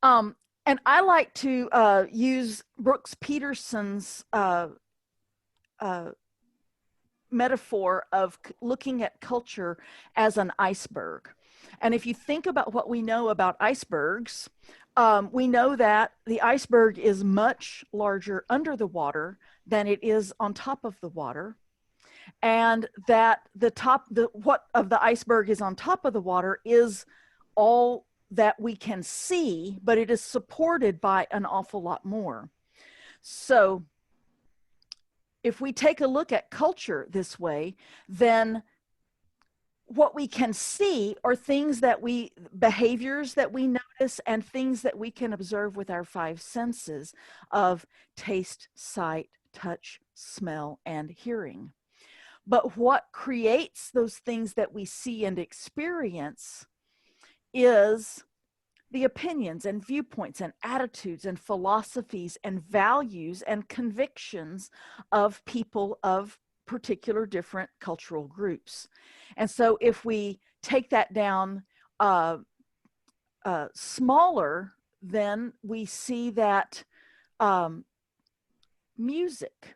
And I like to use Brooks Peterson's metaphor of looking at culture as an iceberg. And if you think about what we know about icebergs, we know that the iceberg is much larger under the water than it is on top of the water. And that what of the iceberg is on top of the water is all that we can see, but it is supported by an awful lot more. So if we take a look at culture this way, then what we can see are behaviors that we notice and things that we can observe with our five senses of taste, sight, touch, smell, and hearing. But what creates those things that we see and experience is the opinions and viewpoints and attitudes and philosophies and values and convictions of people of particular different cultural groups. And so if we take that down smaller, then we see that music,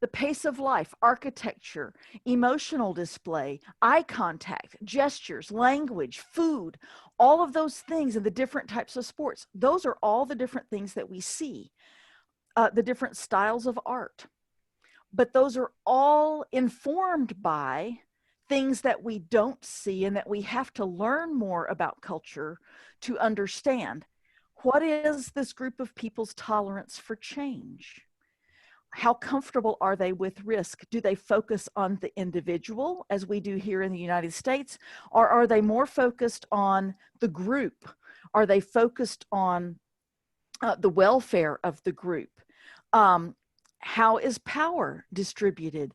the pace of life, architecture, emotional display, eye contact, gestures, language, food, all of those things and the different types of sports, those are all the different things that we see, the different styles of art. But those are all informed by things that we don't see and that we have to learn more about culture to understand. What is this group of people's tolerance for change? How comfortable are they with risk? Do they focus on the individual, as we do here in the United States, or are they more focused on the group? Are they focused on the welfare of the group? How is power distributed?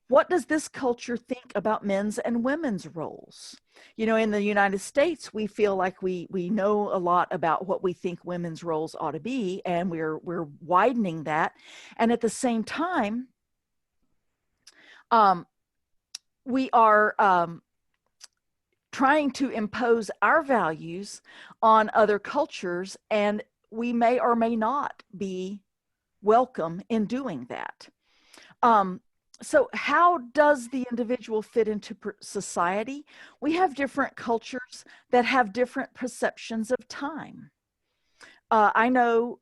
What does this culture think about men's and women's roles? You know, in the United States, we feel like we know a lot about what we think women's roles ought to be, and we're widening that. And at the same time, we are trying to impose our values on other cultures, and we may or may not be welcome in doing that. So how does the individual fit into society? We have different cultures that have different perceptions of time. I know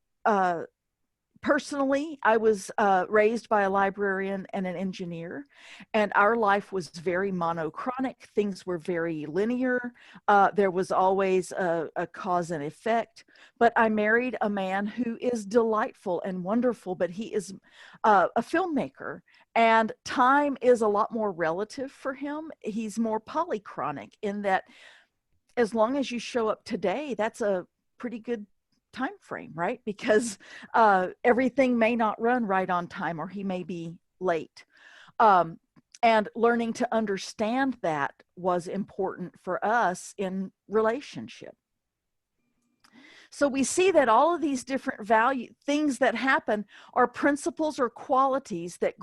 personally, I was raised by a librarian and an engineer, and our life was very monochronic. Things were very linear. There was always a cause and effect. But I married a man who is delightful and wonderful, but he is a filmmaker. And time is a lot more relative for him. He's more polychronic in that as long as you show up today, that's a pretty good time frame, right? Because everything may not run right on time, or he may be late. And learning to understand that was important for us in relationship. So we see that all of these different things that happen are principles or qualities that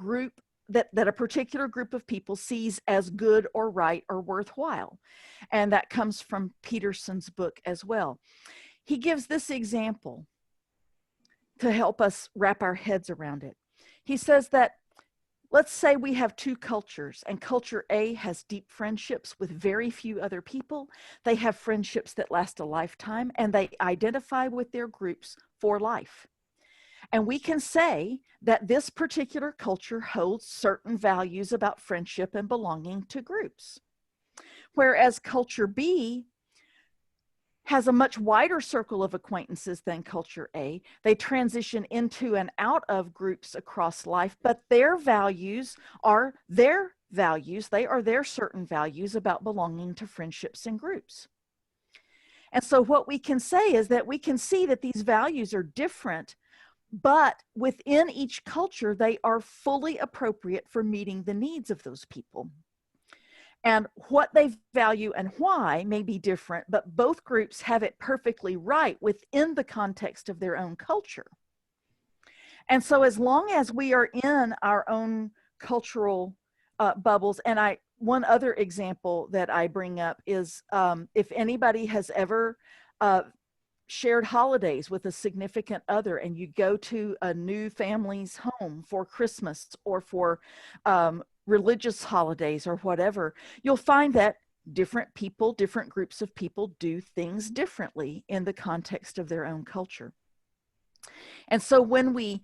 a particular group of people sees as good or right or worthwhile. And that comes from Peterson's book as well. He gives this example to help us wrap our heads around it. He says that, let's say we have two cultures, and culture A has deep friendships with very few other people. They have friendships that last a lifetime, and they identify with their groups for life. And we can say that this particular culture holds certain values about friendship and belonging to groups. Whereas culture B has a much wider circle of acquaintances than culture A. They transition into and out of groups across life, but their values are their values. They are their certain values about belonging to friendships and groups. And so what we can say is that we can see that these values are different, but within each culture, they are fully appropriate for meeting the needs of those people. And what they value and why may be different, but both groups have it perfectly right within the context of their own culture. And so as long as we are in our own cultural bubbles, and one other example that I bring up is if anybody has ever shared holidays with a significant other, and you go to a new family's home for Christmas or for religious holidays or whatever, you'll find that different people, different groups of people do things differently in the context of their own culture. And so when we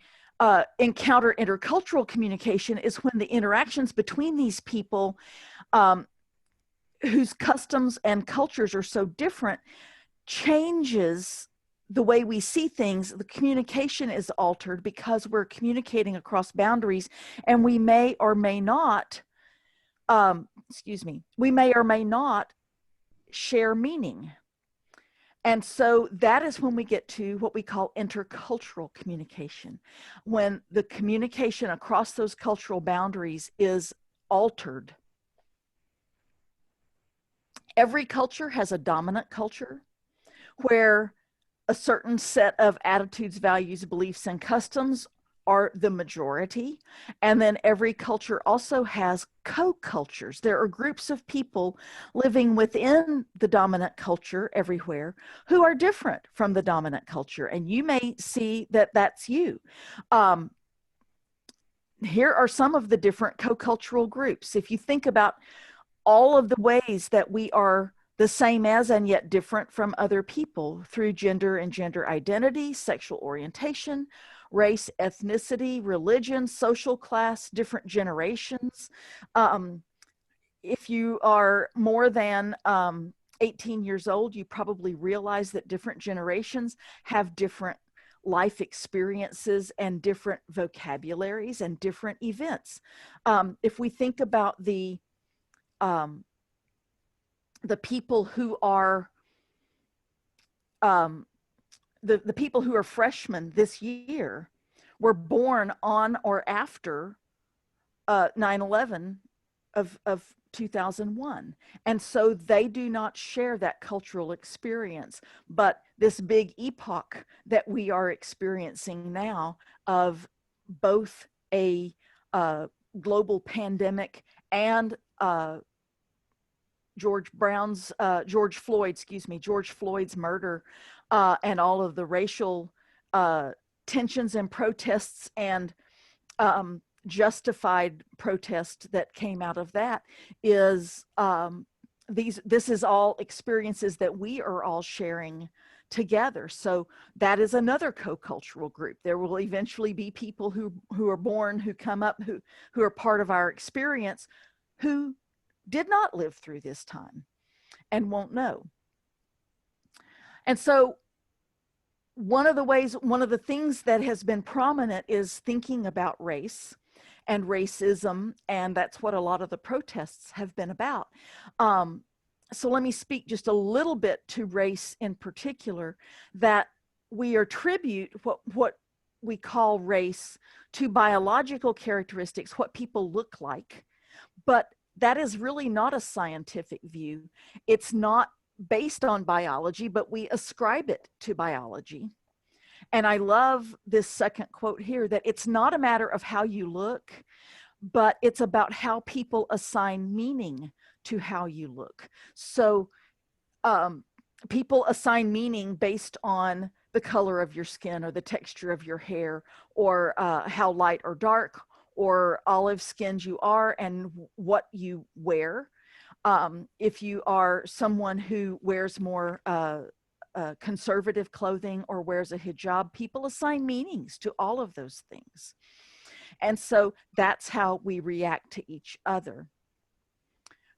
encounter intercultural communication is when the interactions between these people whose customs and cultures are so different changes the way we see things. The communication is altered because we're communicating across boundaries, and we may or may not, we may or may not share meaning. And so that is when we get to what we call intercultural communication, when the communication across those cultural boundaries is altered. Every culture has a dominant culture where a certain set of attitudes, values, beliefs, and customs are the majority. And then every culture also has co-cultures. There are groups of people living within the dominant culture everywhere who are different from the dominant culture. And you may see that that's you. Here are some of the different co-cultural groups. If you think about all of the ways that we are the same as and yet different from other people through gender and gender identity, sexual orientation, race, ethnicity, religion, social class, different generations. If you are more than 18 years old, you probably realize that different generations have different life experiences and different vocabularies and different events. If we think about the people who are the people who are freshmen this year were born on or after 9/11 of 2001. And so they do not share that cultural experience. But this big epoch that we are experiencing now of both a global pandemic and George Floyd's murder, and all of the racial tensions and protests and justified protest that came out of that is this is all experiences that we are all sharing together. So that is another co-cultural group. There will eventually be people who are born, who come up, who are part of our experience, who did not live through this time and won't know. And so one of the things that has been prominent is thinking about race and racism, and that's what a lot of the protests have been about. So let me speak just a little bit to race in particular, that we attribute what we call race to biological characteristics, what people look like, but that is really not a scientific view. It's not based on biology, but we ascribe it to biology. And I love this second quote here, that it's not a matter of how you look, but it's about how people assign meaning to how you look. So people assign meaning based on the color of your skin or the texture of your hair, or how light or dark or olive skinned you are and what you wear. If you are someone who wears more conservative clothing or wears a hijab, people assign meanings to all of those things. And so that's how we react to each other.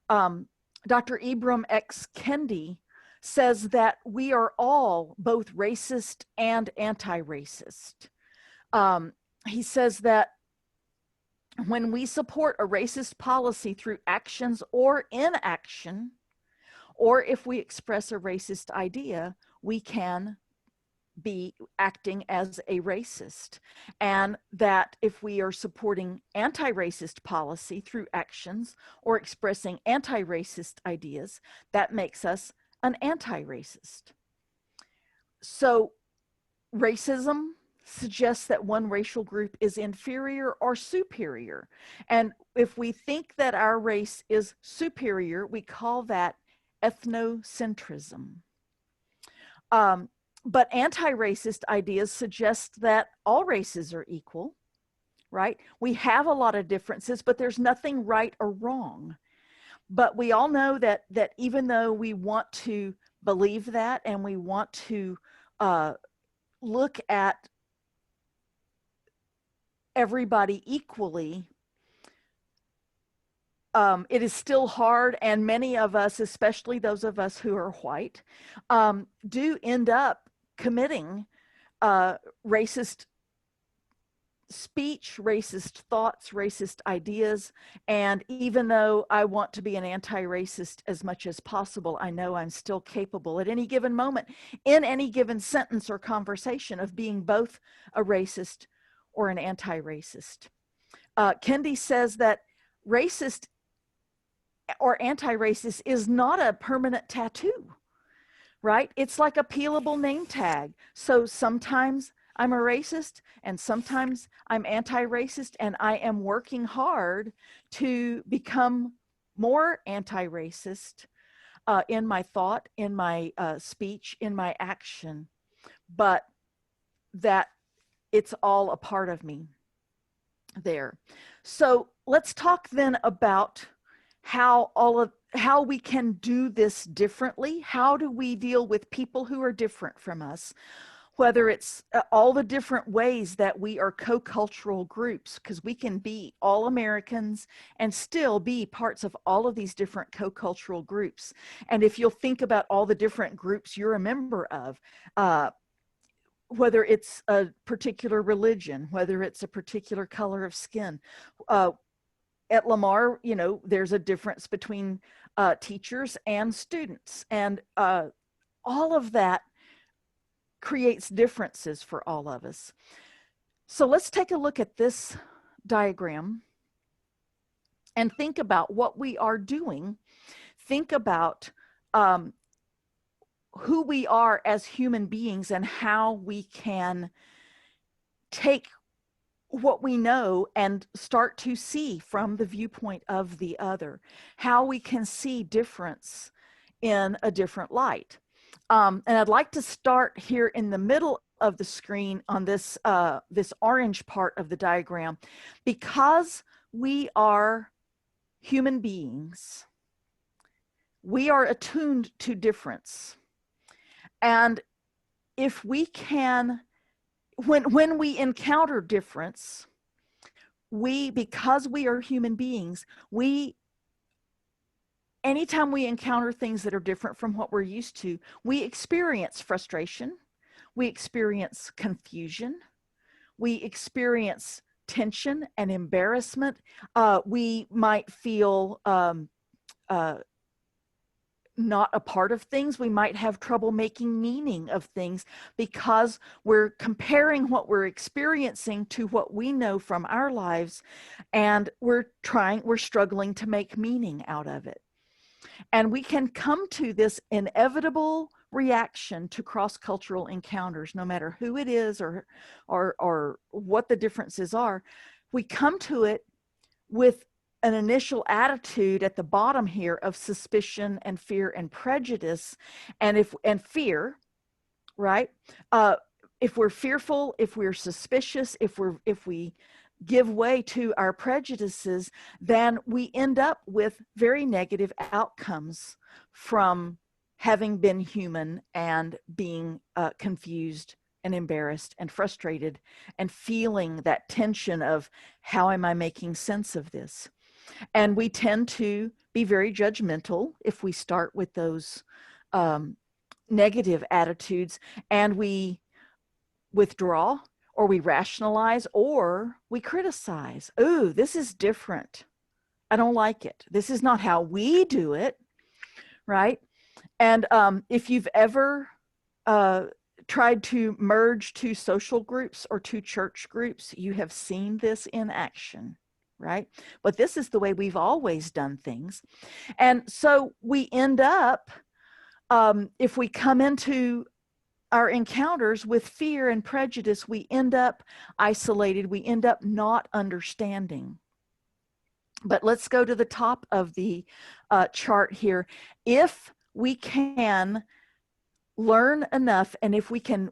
Dr. Ibram X. Kendi says that we are all both racist and anti-racist. He says that when we support a racist policy through actions or inaction, or if we express a racist idea, we can be acting as a racist. And that if we are supporting anti-racist policy through actions or expressing anti-racist ideas, that makes us an anti-racist. So racism suggests that one racial group is inferior or superior. And if we think that our race is superior, we call that ethnocentrism. But anti-racist ideas suggest that all races are equal, right? We have a lot of differences, but there's nothing right or wrong. But we all know that even though we want to believe that and we want to look at everybody equally, it is still hard, and many of us, especially those of us who are white, do end up committing racist speech, racist thoughts, racist ideas. And even though I want to be an anti-racist as much as possible, I know I'm still capable at any given moment, in any given sentence or conversation, of being both a racist or an anti-racist. Kendi says that racist or anti-racist is not a permanent tattoo, right? It's like a peelable name tag. So sometimes I'm a racist and sometimes I'm anti-racist, and I am working hard to become more anti-racist in my thought, in my speech, in my action, but that it's all a part of me there. So let's talk then about how we can do this differently. How do we deal with people who are different from us? Whether it's all the different ways that we are co-cultural groups, because we can be all Americans and still be parts of all of these different co-cultural groups. And if you'll think about all the different groups you're a member of, whether it's a particular religion, whether it's a particular color of skin, at Lamar, you know, there's a difference between teachers and students, and all of that creates differences for all of us. So let's take a look at this diagram and think about what we are doing. Think about who we are as human beings and how we can take what we know and start to see from the viewpoint of the other, how we can see difference in a different light. And I'd like to start here in the middle of the screen on this, this orange part of the diagram. Because we are human beings, we are attuned to difference. And if we can, when we encounter difference, because we are human beings, anytime we encounter things that are different from what we're used to, we experience frustration, we experience confusion, we experience tension and embarrassment. We might feel not a part of things. We might have trouble making meaning of things because we're comparing what we're experiencing to what we know from our lives, and we're struggling to make meaning out of it. And we can come to this inevitable reaction to cross-cultural encounters, no matter who it is or what the differences are. We come to it with an initial attitude at the bottom here of suspicion and fear and prejudice, and fear, right? If we're fearful, if we're suspicious, if we give way to our prejudices, then we end up with very negative outcomes from having been human and being confused and embarrassed and frustrated and feeling that tension of how am I making sense of this? And we tend to be very judgmental if we start with those negative attitudes, and we withdraw, or we rationalize, or we criticize. Ooh, this is different. I don't like it. This is not how we do it, right? And if you've ever tried to merge two social groups or two church groups, you have seen this in action, right? But this is the way we've always done things. And so we end up, if we come into our encounters with fear and prejudice, we end up isolated, we end up not understanding. But let's go to the top of the chart here. If we can learn enough, and if we can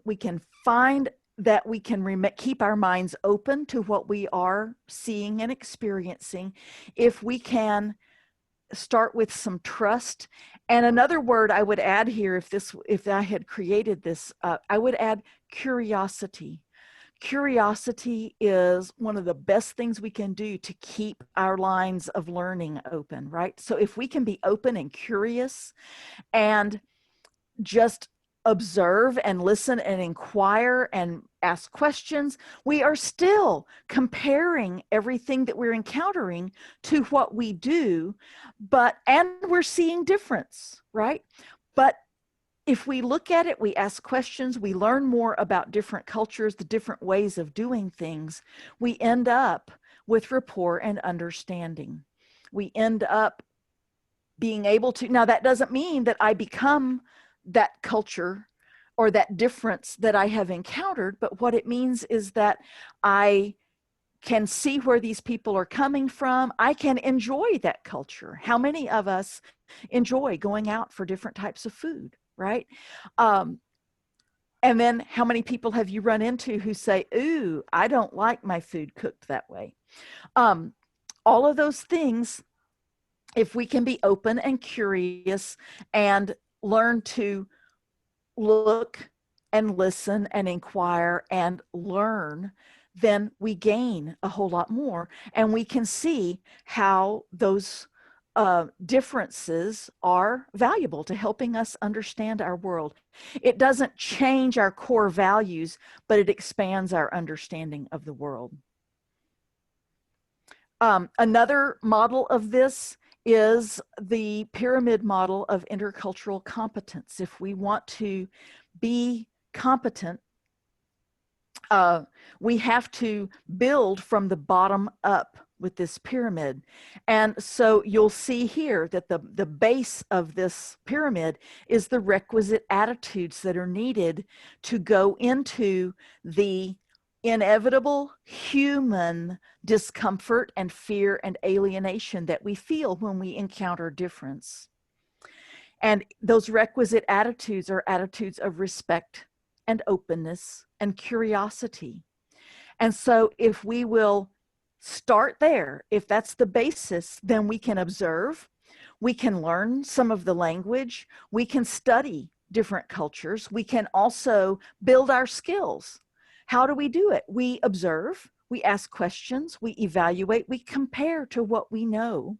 find that we can keep our minds open to what we are seeing and experiencing, if we can start with some trust. And another word I would add here, if I had created this, I would add curiosity. Curiosity is one of the best things we can do to keep our lines of learning open, right? So if we can be open and curious and just observe and listen and inquire and ask questions, we are still comparing everything that we're encountering to what we do, and we're seeing difference, right? But if we look at it, we ask questions, we learn more about different cultures, the different ways of doing things, we end up with rapport and understanding. We end up being able to, now that doesn't mean that I become that culture or that difference that I have encountered, but what it means is that I can see where these people are coming from. I can enjoy that culture. How many of us enjoy going out for different types of food, right? And then how many people have you run into who say, ooh, I don't like my food cooked that way? All of those things, if we can be open and curious and learn to look and listen and inquire and learn, then we gain a whole lot more. And we can see how those differences are valuable to helping us understand our world. It doesn't change our core values, but it expands our understanding of the world. Another model of this is the pyramid model of intercultural competence. If we want to be competent, we have to build from the bottom up with this pyramid. And so you'll see here that the base of this pyramid is the requisite attitudes that are needed to go into the inevitable human discomfort and fear and alienation that we feel when we encounter difference. And those requisite attitudes are attitudes of respect and openness and curiosity. And so if we will start there, if that's the basis, then we can observe, we can learn some of the language, we can study different cultures, we can also build our skills. How do we do it? We observe, we ask questions, we evaluate, we compare to what we know.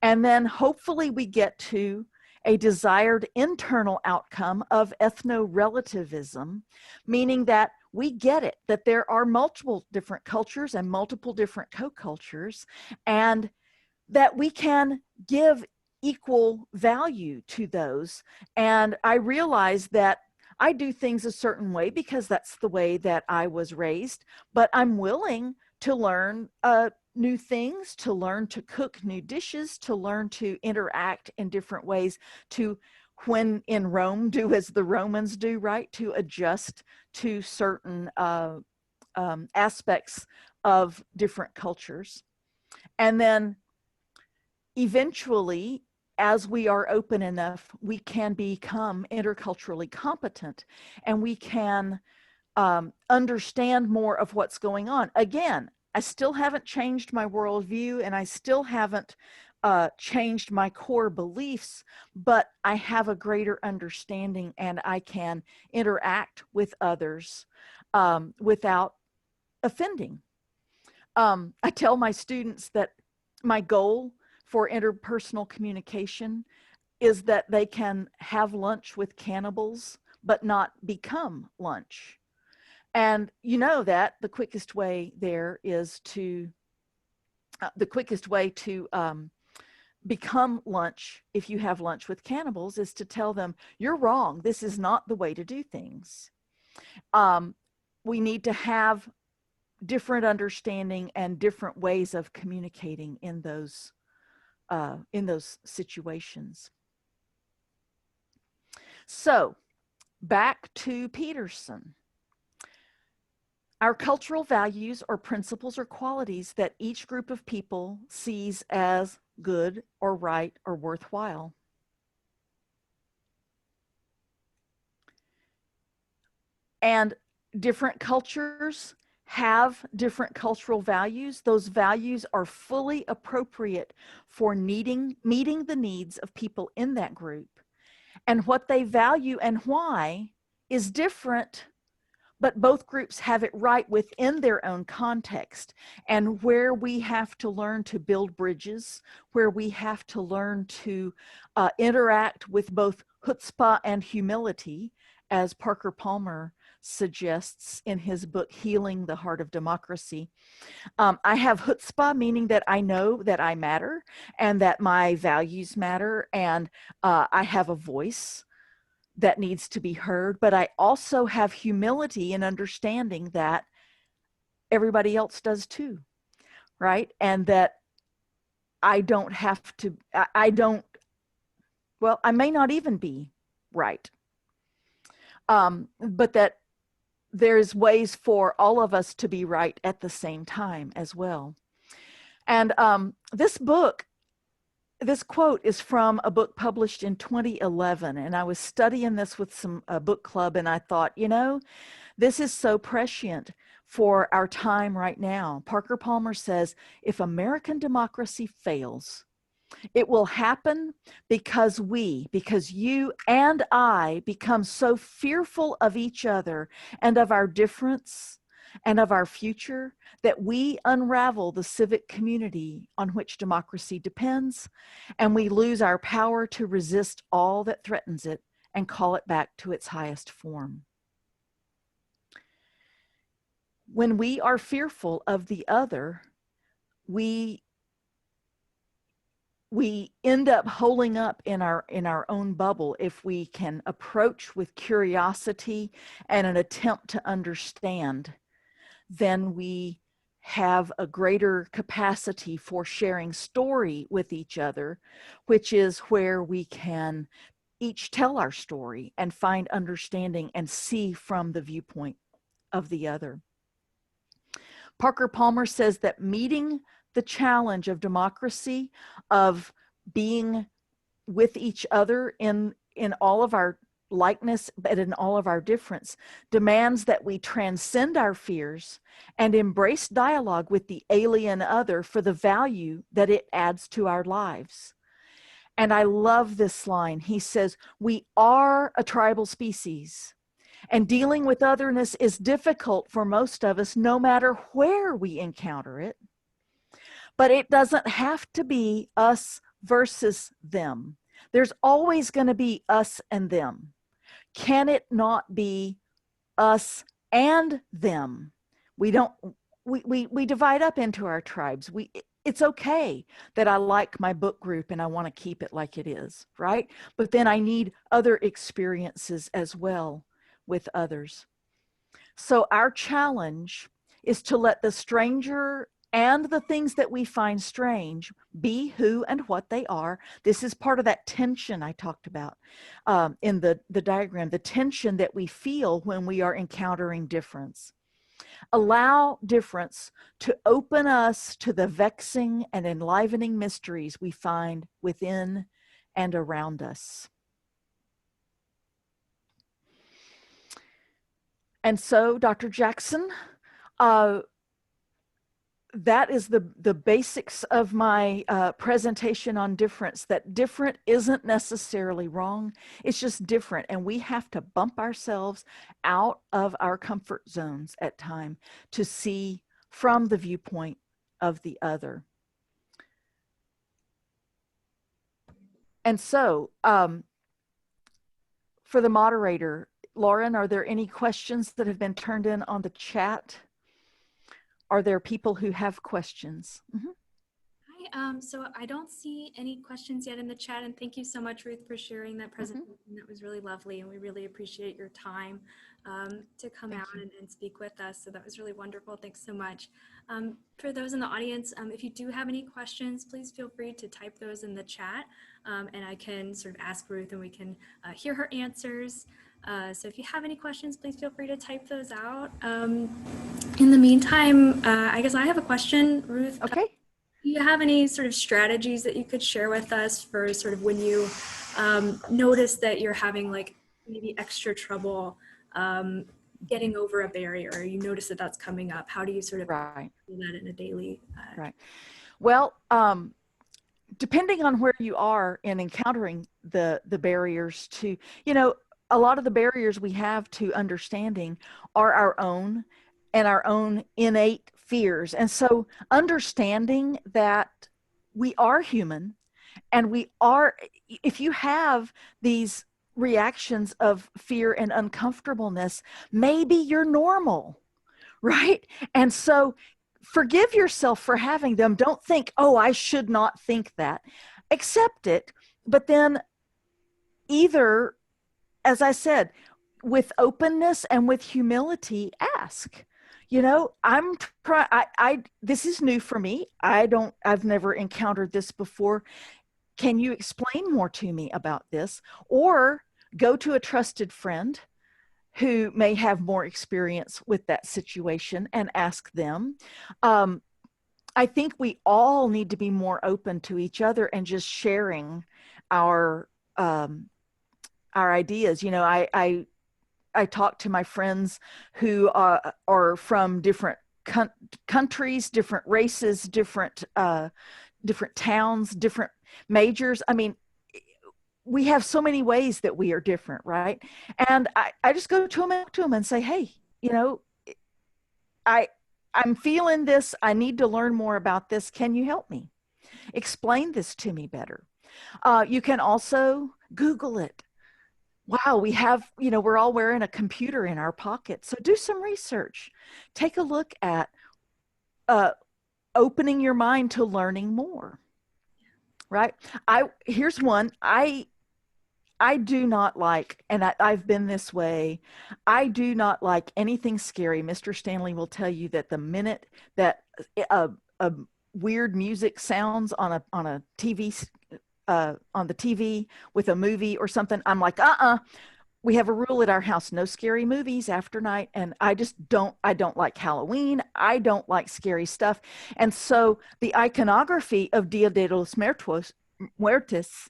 And then hopefully we get to a desired internal outcome of ethno-relativism, meaning that we get it, that there are multiple different cultures and multiple different co-cultures, and that we can give equal value to those. And I realize that I do things a certain way because that's the way that I was raised, but I'm willing to learn new things, to learn to cook new dishes, to learn to interact in different ways, to, when in Rome, do as the Romans do, right? To adjust to certain aspects of different cultures. And then eventually, as we are open enough, we can become interculturally competent, and we can understand more of what's going on. Again, I still haven't changed my worldview, and I still haven't changed my core beliefs, but I have a greater understanding, and I can interact with others without offending. I tell my students that my goal for interpersonal communication is that they can have lunch with cannibals, but not become lunch. And you know that the quickest way there is to, become lunch, if you have lunch with cannibals, is to tell them, you're wrong. This is not the way to do things. We need to have different understanding and different ways of communicating in those situations. So back to Peterson. Our cultural values or principles or qualities that each group of people sees as good or right or worthwhile. And different cultures have different cultural values. Those values are fully appropriate for meeting the needs of people in that group. And what they value and why is different, but both groups have it right within their own context. And where we have to learn to build bridges, where we have to learn to interact with both chutzpah and humility, as Parker Palmer suggests in his book, Healing the Heart of Democracy. I have chutzpah, meaning that I know that I matter and that my values matter, and I have a voice that needs to be heard, but I also have humility in understanding that everybody else does too, right? And that I don't have to, well, I may not even be right, but that there's ways for all of us to be right at the same time as well. And this quote is from a book published in 2011, and I was studying this with some book club, and I thought, you know, this is so prescient for our time right now. Parker Palmer says, if American democracy fails, it will happen because you and I become so fearful of each other and of our difference and of our future that we unravel the civic community on which democracy depends, and we lose our power to resist all that threatens it and call it back to its highest form. When we are fearful of the other, we end up holding up in our own bubble. If we can approach with curiosity and an attempt to understand, then we have a greater capacity for sharing story with each other, which is where we can each tell our story and find understanding and see from the viewpoint of the other. Parker Palmer says that meeting the challenge of democracy, of being with each other in all of our likeness, but in all of our difference, demands that we transcend our fears and embrace dialogue with the alien other for the value that it adds to our lives. And I love this line. He says, we are a tribal species, and dealing with otherness is difficult for most of us, no matter where we encounter it. But it doesn't have to be us versus them. There's always going to be us and them. Can it not be us and them? We divide up into our tribes. It's okay that I like my book group and I want to keep it like it is, right? But then I need other experiences as well with others. So our challenge is to let the stranger and the things that we find strange be who and what they are. This is part of that tension I talked about in the diagram, the tension that we feel when we are encountering difference. Allow difference to open us to the vexing and enlivening mysteries we find within and around us. And so, Dr. Jackson, that is the basics of my presentation on difference, that different isn't necessarily wrong. It's just different. And we have to bump ourselves out of our comfort zones at times to see from the viewpoint of the other. And so for the moderator, Lauren, are there any questions that have been turned in on the chat? Are there people who have questions? Mm-hmm. Hi, so I don't see any questions yet in the chat, and thank you so much, Ruth, for sharing that presentation. Mm-hmm. That was really lovely, and we really appreciate your time to come out and speak with us. So that was really wonderful. Thanks so much. For those in the audience, if you do have any questions, please feel free to type those in the chat, and I can sort of ask Ruth, and we can hear her answers. So if you have any questions, please feel free to type those out. In the meantime, I guess I have a question, Ruth. Okay. Do you have any sort of strategies that you could share with us for sort of when you notice that you're having like maybe extra trouble getting over a barrier, or you notice that that's coming up. How do you sort of Right. do that in a daily? Right. Well, depending on where you are in encountering the barriers to, a lot of the barriers we have to understanding are our own and our own innate fears. And so understanding that we are human and we are, if you have these reactions of fear and uncomfortableness, maybe you're normal, right? And so forgive yourself for having them. Don't think, oh, I should not think that. Accept it. But then either, as I said, with openness and with humility, ask. I'm trying, this is new for me. I've never encountered this before. Can you explain more to me about this? Or go to a trusted friend who may have more experience with that situation and ask them. I think we all need to be more open to each other and just sharing our ideas. I talk to my friends who are from different countries, different races, different towns, different majors. I mean, we have so many ways that we are different, right? And I just go to them and say, hey, I'm feeling this. I need to learn more about this. Can you help me? Explain this to me better. You can also Google it. Wow, we're all wearing a computer in our pocket. So do some research. Take a look at opening your mind to learning more, right? Here's one. I do not like, and I've been this way, I do not like anything scary. Mr. Stanley will tell you that the minute that a weird music sounds on a TV, on the TV with a movie or something, I'm like, we have a rule at our house, no scary movies after night. And I don't like Halloween. I don't like scary stuff. And so the iconography of Dia de los Muertos,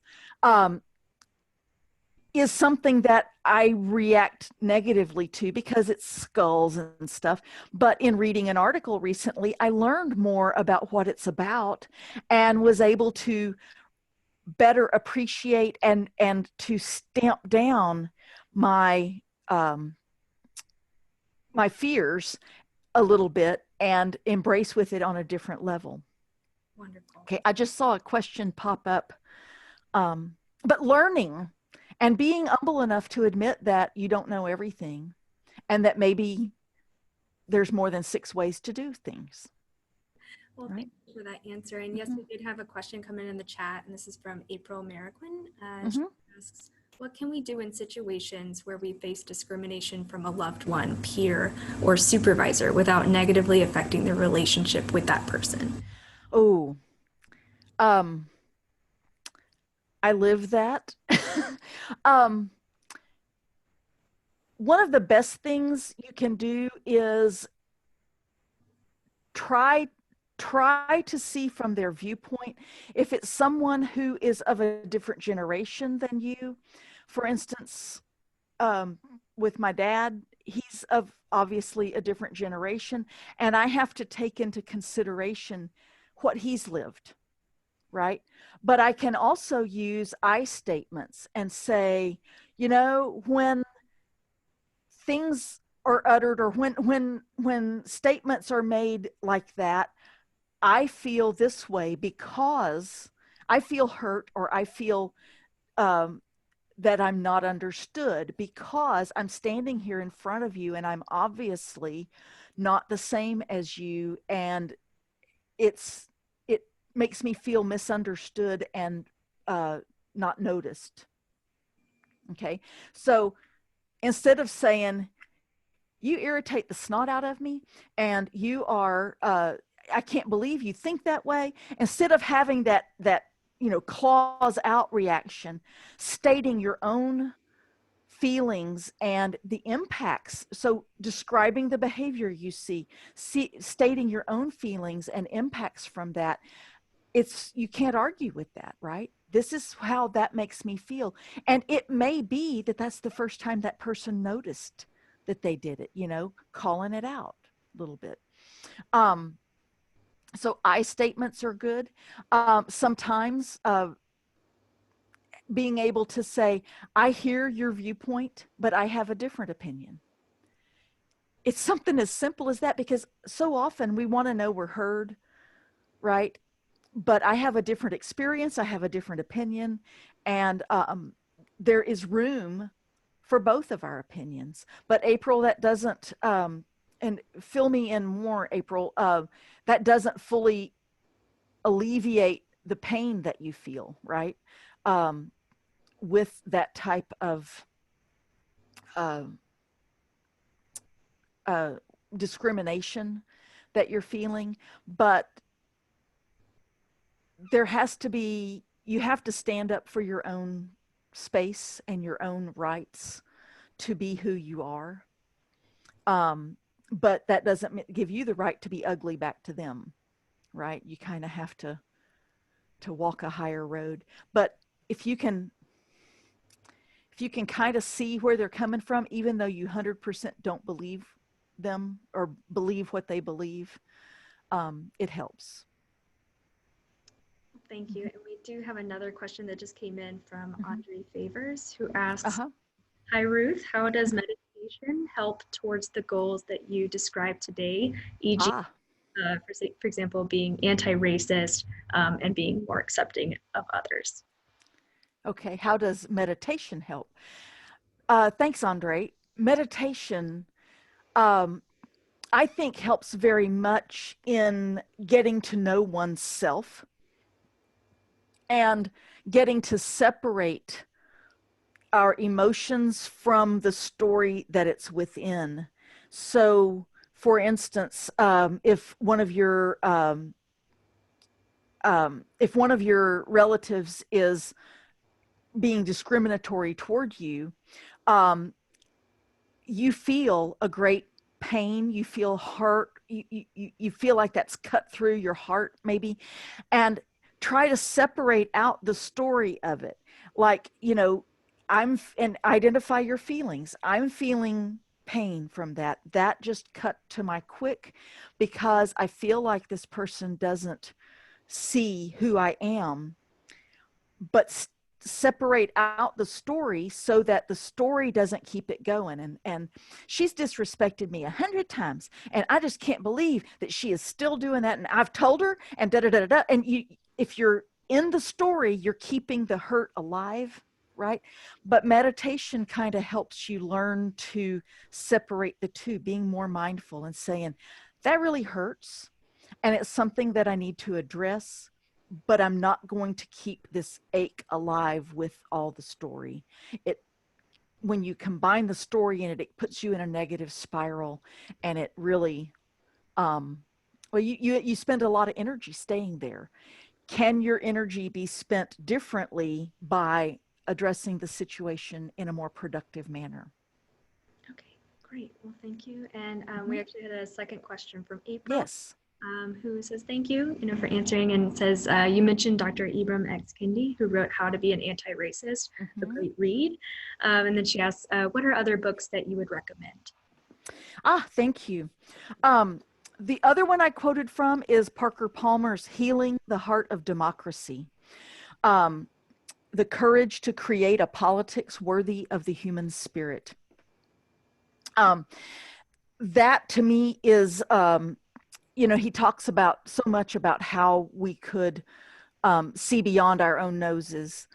is something that I react negatively to because it's skulls and stuff. But in reading an article recently, I learned more about what it's about and was able to better appreciate and to stamp down my my fears a little bit and embrace with it on a different level. Wonderful. Okay, I just saw a question pop up. But learning and being humble enough to admit that you don't know everything and that maybe there's more than 6 ways to do things. Well, right? Thank you for that answer. And yes, we did have a question come in the chat, and this is from April Mariquin. She asks, what can we do in situations where we face discrimination from a loved one, peer, or supervisor without negatively affecting the relationship with that person? Oh, I live that. One of the best things you can do is try to see from their viewpoint. If it's someone who is of a different generation than you, for instance, with my dad, he's of obviously a different generation, and I have to take into consideration what he's lived, right? But I can also use I statements and say, when things are uttered or when statements are made like that, I feel this way because I feel hurt, or I feel that I'm not understood because I'm standing here in front of you and I'm obviously not the same as you, and it makes me feel misunderstood and not noticed. Okay, so instead of saying, you irritate the snot out of me and you are I can't believe you think that way, instead of having that claws out reaction, stating your own feelings and the impacts. So describing the behavior you see, stating your own feelings and impacts from that, you can't argue with that, right? This is how that makes me feel. And it may be that that's the first time that person noticed that they did it, you know, calling it out a little bit. So I statements are good. Sometimes being able to say, I hear your viewpoint, but I have a different opinion. It's something as simple as that, because so often we want to know we're heard, right? But I have a different experience. I have a different opinion. And there is room for both of our opinions. But April, that doesn't, and fill me in more, April, that doesn't fully alleviate the pain that you feel, right? With that type of uh, discrimination that you're feeling. But there has to be, you have to stand up for your own space and your own rights to be who you are. But that doesn't give you the right to be ugly back to them, right? You kind of have to walk a higher road. But if you can kind of see where they're coming from, even though you 100% don't believe them or believe what they believe, it helps. Thank you. And we do have another question that just came in from Audrey Favors, who asks, hi, Ruth, how does meditation help towards the goals that you described today, e.g., for example, being anti-racist and being more accepting of others? Okay, how does meditation help? Thanks, Andre. Meditation, I think, helps very much in getting to know oneself and getting to separate our emotions from the story that it's within. So, for instance, if one of your relatives is being discriminatory toward you, you feel a great pain, you feel hurt, you feel like that's cut through your heart maybe, and try to separate out the story of it. Like, you know, and identify your feelings. I'm feeling pain from that. That just cut to my quick because I feel like this person doesn't see who I am, but separate out the story so that the story doesn't keep it going. And she's disrespected me 100 times, and I just can't believe that she is still doing that. And I've told her, and da da da da. And if you're in the story, you're keeping the hurt alive, right? But meditation kind of helps you learn to separate the two, being more mindful and saying, that really hurts, and it's something that I need to address, but I'm not going to keep this ache alive with all the story. When you combine the story in it, it puts you in a negative spiral, and it really, you spend a lot of energy staying there. Can your energy be spent differently by addressing the situation in a more productive manner? Okay, great. Well, thank you. And we actually had a second question from April. Yes. Who says thank you, for answering, and says you mentioned Dr. Ibram X. Kendi, who wrote How to Be an Anti-Racist, a great read. And then she asks, what are other books that you would recommend? Thank you. The other one I quoted from is Parker Palmer's Healing the Heart of Democracy. The Courage to Create a Politics Worthy of the Human Spirit. That to me is, he talks about so much about how we could see beyond our own noses.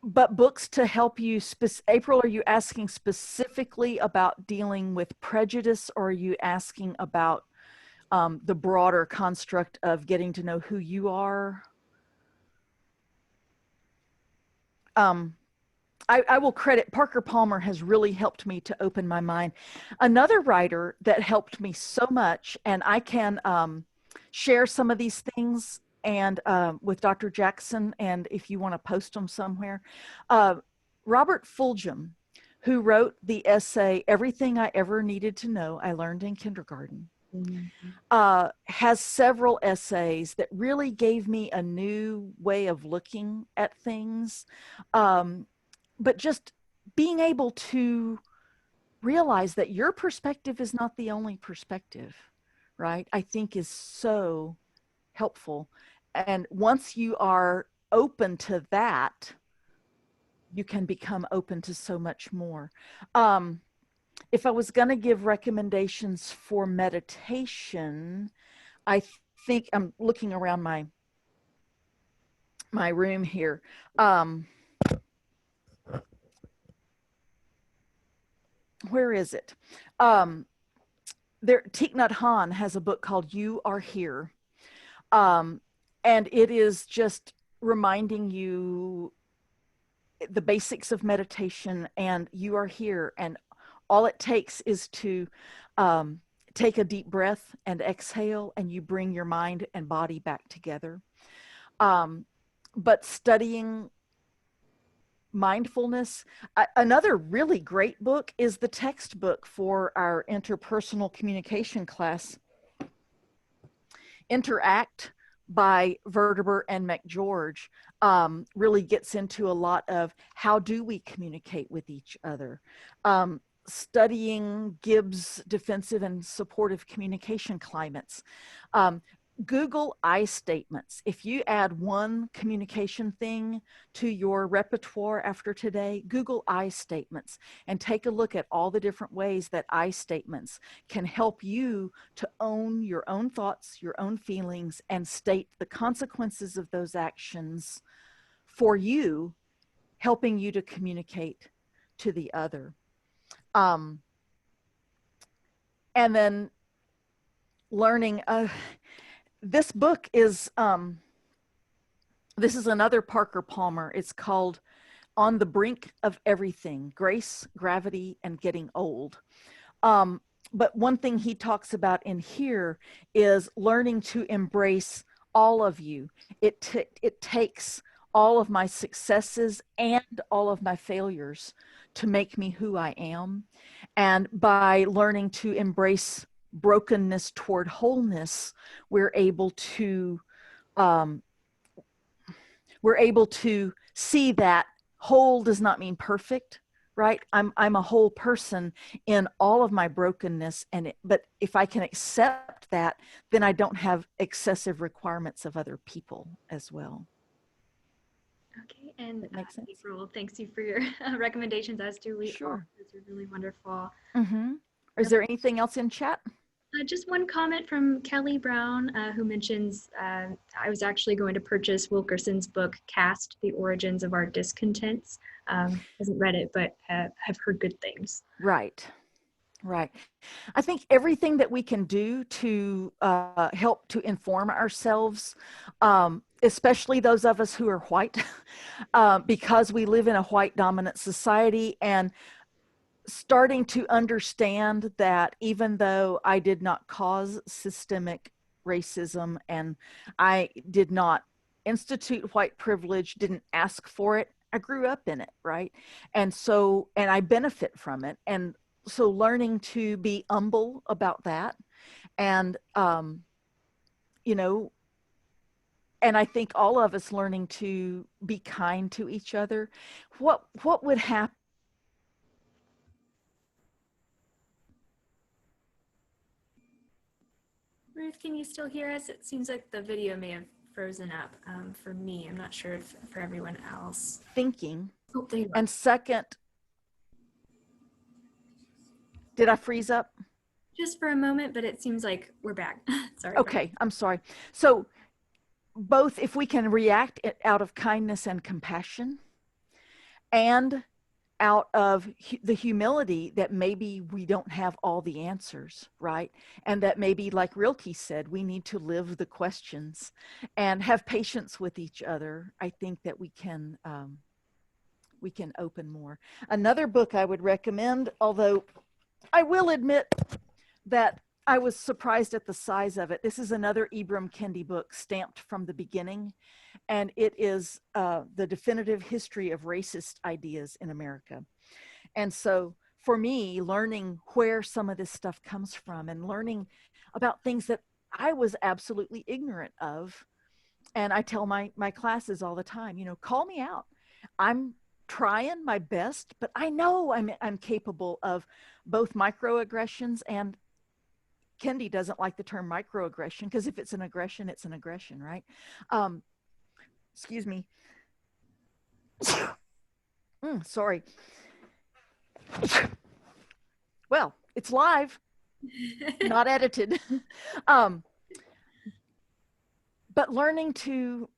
But books to help you, April, are you asking specifically about dealing with prejudice, or are you asking about the broader construct of getting to know who you are? I will credit, Parker Palmer has really helped me to open my mind. Another writer that helped me so much, and I can share some of these things and with Dr. Jackson, and if you want to post them somewhere, Robert Fulghum, who wrote the essay, Everything I Ever Needed to Know I Learned in Kindergarten, has several essays that really gave me a new way of looking at things. But just being able to realize that your perspective is not the only perspective, right? I think is so helpful. And once you are open to that, you can become open to so much more. If I was going to give recommendations for meditation, I think I'm looking around my room here. Where is it? Thich Nhat Hanh has a book called You Are Here. And it is just reminding you the basics of meditation, and you are here. And all it takes is to take a deep breath and exhale, and you bring your mind and body back together. But studying mindfulness, another really great book is the textbook for our interpersonal communication class, Interact by Verteber and McGeorge. Really gets into a lot of how do we communicate with each other. Studying Gibbs' defensive and supportive communication climates. Google I statements. If you add one communication thing to your repertoire after today, Google I statements and take a look at all the different ways that I statements can help you to own your own thoughts, your own feelings, and state the consequences of those actions for you, helping you to communicate to the other. And then learning, this book is, this is another Parker Palmer. It's called On the Brink of Everything, Grace, Gravity, and Getting Old. But one thing he talks about in here is learning to embrace all of you. It takes all of my successes and all of my failures to make me who I am. And by learning to embrace brokenness toward wholeness, we're able to see that whole does not mean perfect, right? I'm a whole person in all of my brokenness, but if I can accept that, then I don't have excessive requirements of other people as well. Okay, and April, thanks you for your recommendations, as do we. Sure. Those are really wonderful. Is there anything else in chat? Just one comment from Kelly Brown, who mentions, I was actually going to purchase Wilkerson's book, Cast, The Origins of Our Discontents. Hasn't read it, but have heard good things. Right. I think everything that we can do to help to inform ourselves, especially those of us who are white, because we live in a white dominant society, and starting to understand that even though I did not cause systemic racism and I did not institute white privilege, didn't ask for it, I grew up in it, right? And I benefit from it. And so learning to be humble about that, and and I think all of us learning to be kind to each other. What would happen? Ruth, can you still hear us? It seems like the video may have frozen up for me. I'm not sure if for everyone else. Thinking. Oh, and second, did I freeze up? Just for a moment, but it seems like we're back. Sorry. Okay, I'm sorry. So both if we can react out of kindness and compassion, and out of the humility that maybe we don't have all the answers, right? And that maybe, like Rilke said, we need to live the questions and have patience with each other. I think that we can open more. Another book I would recommend, although I will admit that I was surprised at the size of it. This is another Ibram Kendi book, Stamped from the Beginning, and it is the definitive history of racist ideas in America. And so for me, learning where some of this stuff comes from and learning about things that I was absolutely ignorant of. And I tell my classes all the time, call me out. I'm trying my best, but I know I'm capable of both microaggressions, and Kendi doesn't like the term microaggression because if it's an aggression, it's an aggression, right? Excuse me. Sorry. Well, it's live, not edited. But learning to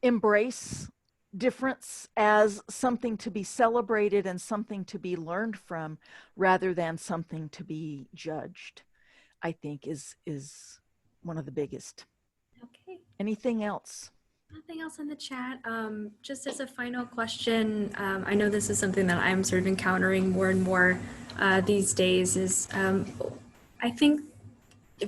embrace difference as something to be celebrated and something to be learned from rather than something to be judged, I think is one of the biggest. Okay. Anything else? Nothing else in the chat. Just as a final question, I know this is something that I'm sort of encountering more and more these days is I think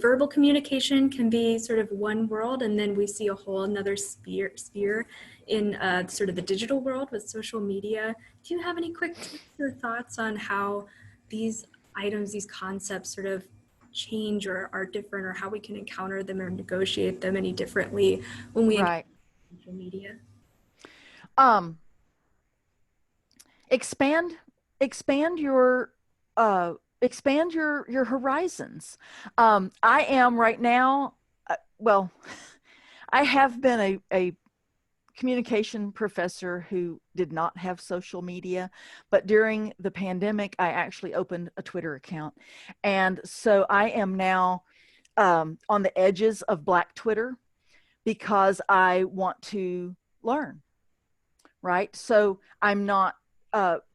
verbal communication can be sort of one world, and then we see a whole another sphere in sort of the digital world with social media. Do you have any quick tips or thoughts on how these items, these concepts sort of change or are different, or how we can encounter them or negotiate them any differently when we Right. social media? Expand your your horizons. I am right now, well, I have been a communication professor who did not have social media, but during the pandemic, I actually opened a Twitter account. And so I am now on the edges of Black Twitter because I want to learn, right? So I'm not,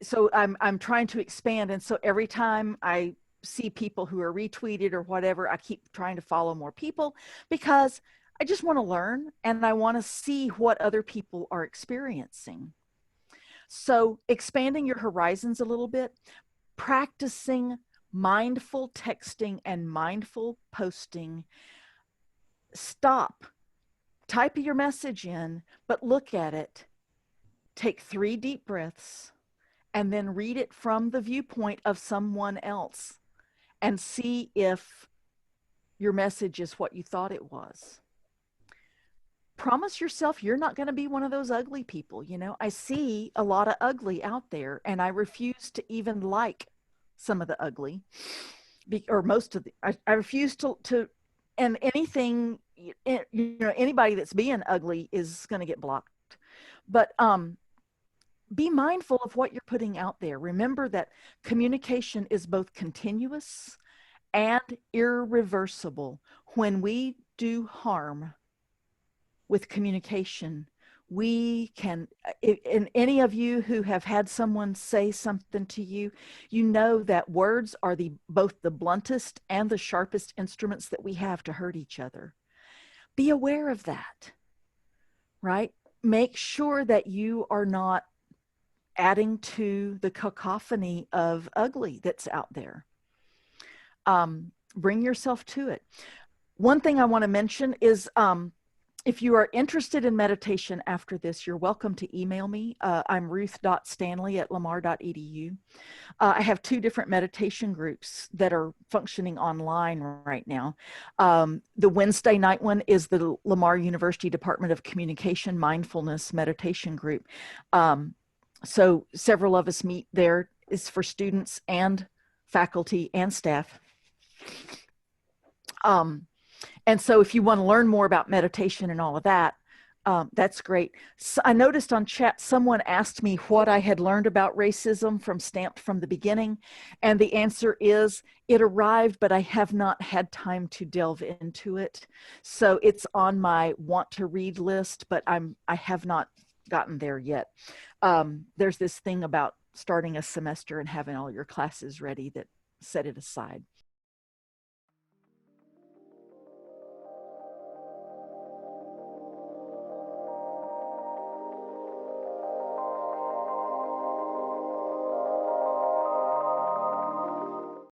so I'm trying to expand. And so every time I see people who are retweeted or whatever, I keep trying to follow more people because I just want to learn and I want to see what other people are experiencing. So expanding your horizons a little bit, practicing mindful texting and mindful posting. Stop, type your message in, but look at it. Take 3 deep breaths and then read it from the viewpoint of someone else and see if your message is what you thought it was. Promise yourself you're not going to be one of those ugly people. You know, I see a lot of ugly out there, and I refuse to even like some of the ugly, or most of the, I refuse to, and anything, you know, anybody that's being ugly is going to get blocked. But be mindful of what you're putting out there. Remember that communication is both continuous and irreversible. When we do harm with communication, we can, and any of you who have had someone say something to you, you know that words are both the bluntest and the sharpest instruments that we have to hurt each other. Be aware of that, right? Make sure that you are not adding to the cacophony of ugly that's out there. Bring yourself to it. One thing I want to mention is if you are interested in meditation after this, you're welcome to email me. I'm ruth.stanley@lamar.edu. I have 2 different meditation groups that are functioning online right now. The Wednesday night one is the Lamar University Department of Communication Mindfulness Meditation Group. So several of us meet there. It's for students and faculty and staff. And so if you want to learn more about meditation and all of that, that's great. So I noticed on chat, someone asked me what I had learned about racism from Stamped from the Beginning. And the answer is it arrived, but I have not had time to delve into it. So it's on my want to read list, but I have not gotten there yet. There's this thing about starting a semester and having all your classes ready that set it aside.